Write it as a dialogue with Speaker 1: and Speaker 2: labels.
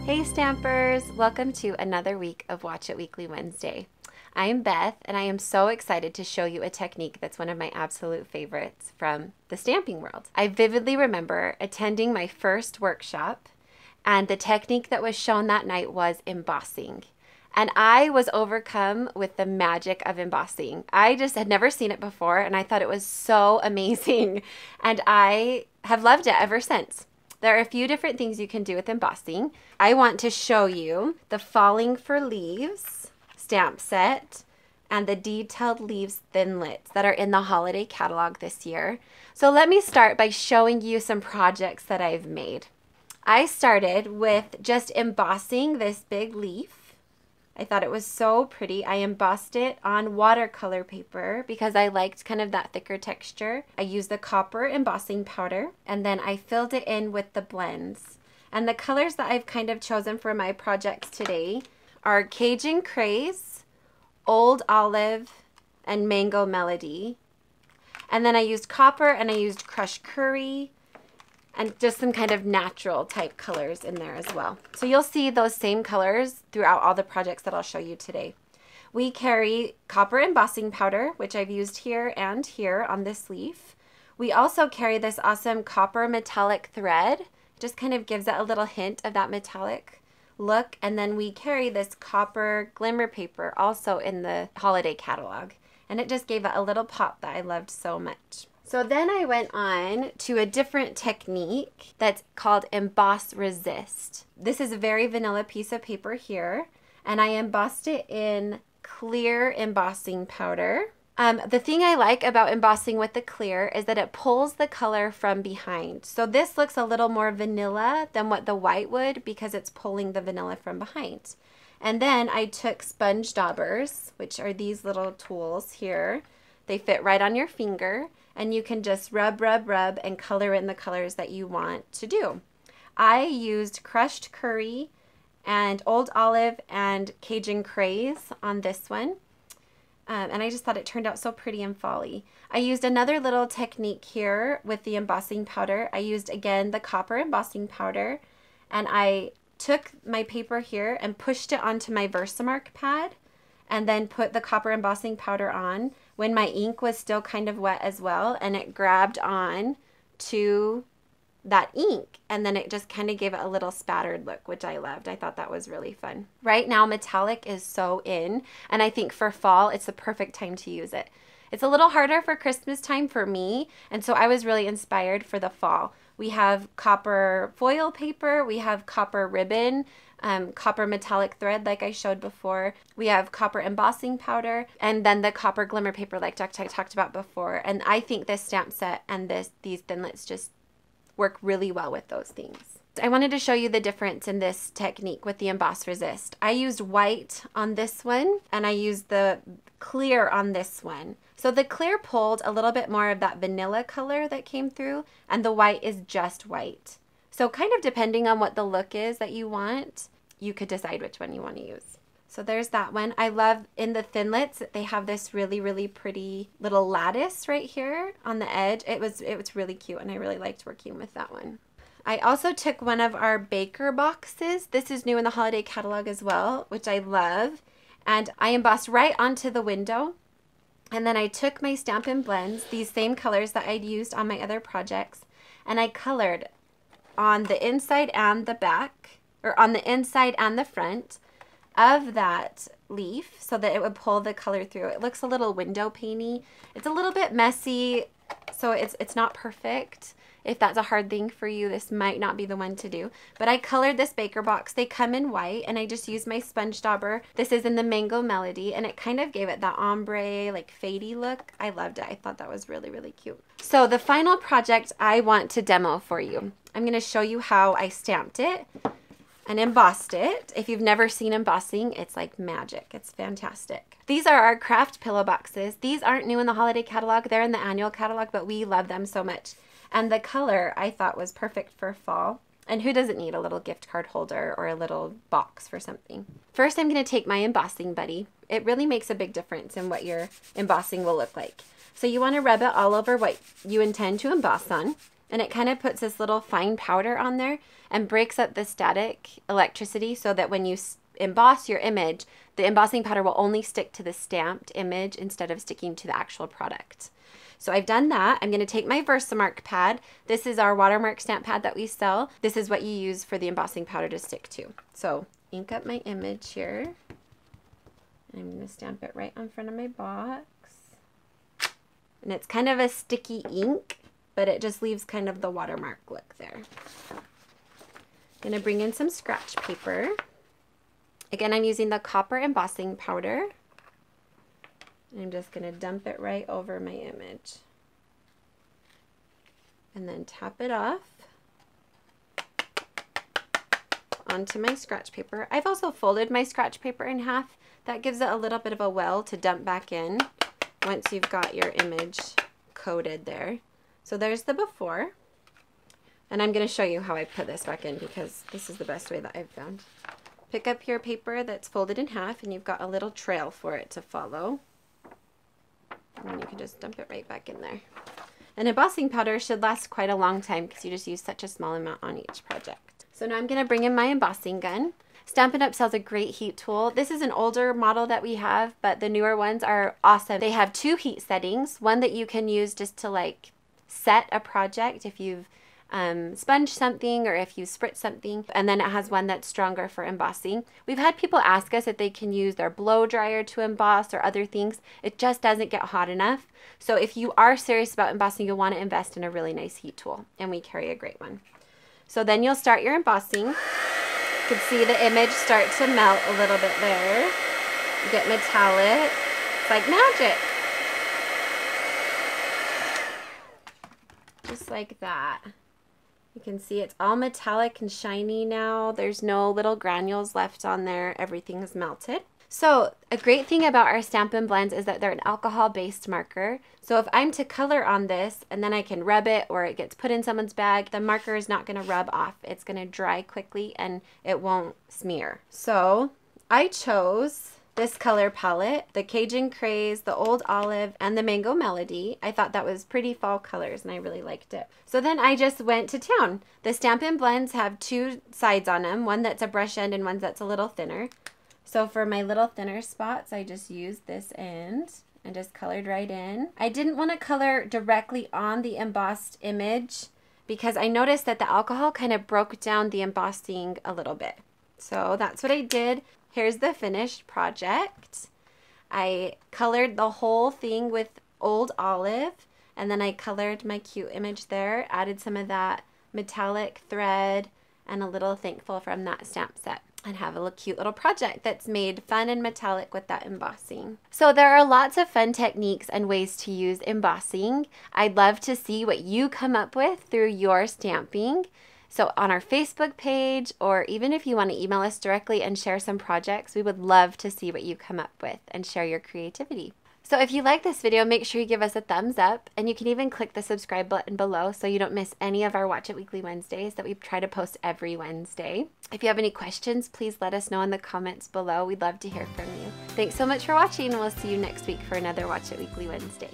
Speaker 1: Hey Stampers! Welcome to another week of Watch It Weekly Wednesday. I am Beth and I am so excited to show you a technique that's one of my absolute favorites from the stamping world. I vividly remember attending my first workshop and the technique that was shown that night was embossing. And I was overcome with the magic of embossing. I just had never seen it before and I thought it was so amazing and I have loved it ever since. There are a few different things you can do with embossing. I want to show you the Falling for Leaves stamp set and the Detailed Leaves Thinlits that are in the holiday catalog this year. So let me start by showing you some projects that I've made. I started with just embossing this big leaf. I thought it was so pretty. I embossed it on watercolor paper because I liked kind of that thicker texture. I used the copper embossing powder and then I filled it in with the blends. And the colors that I've kind of chosen for my projects today are Cajun Craze, Old Olive, and Mango Melody. And then I used copper and I used crushed curry and just some kind of natural type colors in there as well. So you'll see those same colors throughout all the projects that I'll show you today. We carry copper embossing powder, which I've used here and here on this leaf. We also carry this awesome copper metallic thread. Just kind of gives it a little hint of that metallic look. And then we carry this copper glimmer paper also in the holiday catalog. And it just gave it a little pop that I loved so much. So then I went on to a different technique that's called Emboss Resist. This is a very vanilla piece of paper here, and I embossed it in clear embossing powder. The thing I like about embossing with the clear is that it pulls the color from behind. So this looks a little more vanilla than what the white would because it's pulling the vanilla from behind. And then I took sponge daubers, which are these little tools here. They fit right on your finger. And you can just rub, rub, rub and color in the colors that you want to do. I used crushed curry and Old Olive and Cajun Craze on this one. And I just thought it turned out so pretty and fall-y. I used another little technique here with the embossing powder. I used, again, the copper embossing powder. And I took my paper here and pushed it onto my Versamark pad and then put the copper embossing powder on when my ink was still kind of wet as well, and it grabbed on to that ink, and then it just kind of gave it a little spattered look, which I loved. I thought that was really fun. Right now, metallic is so in, and I think for fall, it's the perfect time to use it. It's a little harder for Christmas time for me, and so I was really inspired for the fall. We have copper foil paper, we have copper ribbon, copper metallic thread like I showed before. We have copper embossing powder and then the copper glimmer paper like I talked about before. And I think this stamp set and these thinlits just work really well with those things. I wanted to show you the difference in this technique with the Emboss Resist. I used white on this one and I used the clear on this one. So the clear pulled a little bit more of that vanilla color that came through and the white is just white. So kind of depending on what the look is that you want, you could decide which one you want to use. So there's that one. I love in the thinlits, they have this really, really pretty little lattice right here on the edge. It was really cute and I really liked working with that one. I also took one of our baker boxes. This is new in the holiday catalog as well, which I love. And I embossed right onto the window. And then I took my Stampin' Blends, these same colors that I'd used on my other projects, and I colored on the inside and the back, or on the inside and the front of that leaf so that it would pull the color through. It looks a little window painty. It's a little bit messy, so it's not perfect. If that's a hard thing for you, this might not be the one to do. But I colored this baker box. They come in white, and I just used my sponge dauber. This is in the Mango Melody, and it kind of gave it that ombre, like fadey look. I loved it. I thought that was really, really cute. So the final project I want to demo for you. I'm going to show you how I stamped it and embossed it. If you've never seen embossing, it's like magic. It's fantastic. These are our craft pillow boxes. These aren't new in the holiday catalog. They're in the annual catalog, but we love them so much. And the color I thought was perfect for fall. And who doesn't need a little gift card holder or a little box for something? First, I'm going to take my embossing buddy. It really makes a big difference in what your embossing will look like. So you want to rub it all over what you intend to emboss on. And it kind of puts this little fine powder on there and breaks up the static electricity so that when you emboss your image, the embossing powder will only stick to the stamped image instead of sticking to the actual product. So I've done that. I'm going to take my Versamark pad. This is our watermark stamp pad that we sell. This is what you use for the embossing powder to stick to. So ink up my image here. I'm going to stamp it right on front of my box. And it's kind of a sticky ink, but it just leaves kind of the watermark look there. I'm going to bring in some scratch paper. Again, I'm using the copper embossing powder. I'm just going to dump it right over my image. And then tap it off onto my scratch paper. I've also folded my scratch paper in half. That gives it a little bit of a well to dump back in once you've got your image coated there. So there's the before. And I'm going to show you how I put this back in because this is the best way that I've found. Pick up your paper that's folded in half and you've got a little trail for it to follow. And then you can just dump it right back in there. An embossing powder should last quite a long time because you just use such a small amount on each project. So now I'm going to bring in my embossing gun. Stampin' Up sells a great heat tool. This is an older model that we have, but the newer ones are awesome. They have 2 heat settings, one that you can use just to like set a project if you've sponge something or if you spritz something, and then it has one that's stronger for embossing. We've had people ask us if they can use their blow dryer to emboss or other things. It just doesn't get hot enough. So if you are serious about embossing, you'll want to invest in a really nice heat tool, and we carry a great one. So then you'll start your embossing. You can see the image start to melt a little bit there. You get metallic. It's like magic. Just like that. You can see it's all metallic and shiny now. There's no little granules left on there. Everything is melted. So a great thing about our Stampin' Blends is that they're an alcohol-based marker. So if I'm to color on this and then I can rub it or it gets put in someone's bag, the marker is not going to rub off. It's going to dry quickly and it won't smear. So I chose this color palette, the Cajun Craze, the Old Olive, and the Mango Melody. I thought that was pretty fall colors and I really liked it. So then I just went to town. The Stampin' Blends have 2 sides on them, one that's a brush end and one that's a little thinner. So for my little thinner spots, I just used this end and just colored right in. I didn't want to color directly on the embossed image because I noticed that the alcohol kind of broke down the embossing a little bit. So that's what I did. Here's the finished project. I colored the whole thing with Old Olive, and then I colored my cute image there, added some of that metallic thread and a little thankful from that stamp set, and have a cute little project that's made fun and metallic with that embossing. So there are lots of fun techniques and ways to use embossing. I'd love to see what you come up with through your stamping. So on our Facebook page, or even if you want to email us directly and share some projects, we would love to see what you come up with and share your creativity. So if you like this video, make sure you give us a thumbs up, and you can even click the subscribe button below so you don't miss any of our Watch It Weekly Wednesdays that we try to post every Wednesday. If you have any questions, please let us know in the comments below. We'd love to hear from you. Thanks so much for watching, and we'll see you next week for another Watch It Weekly Wednesday.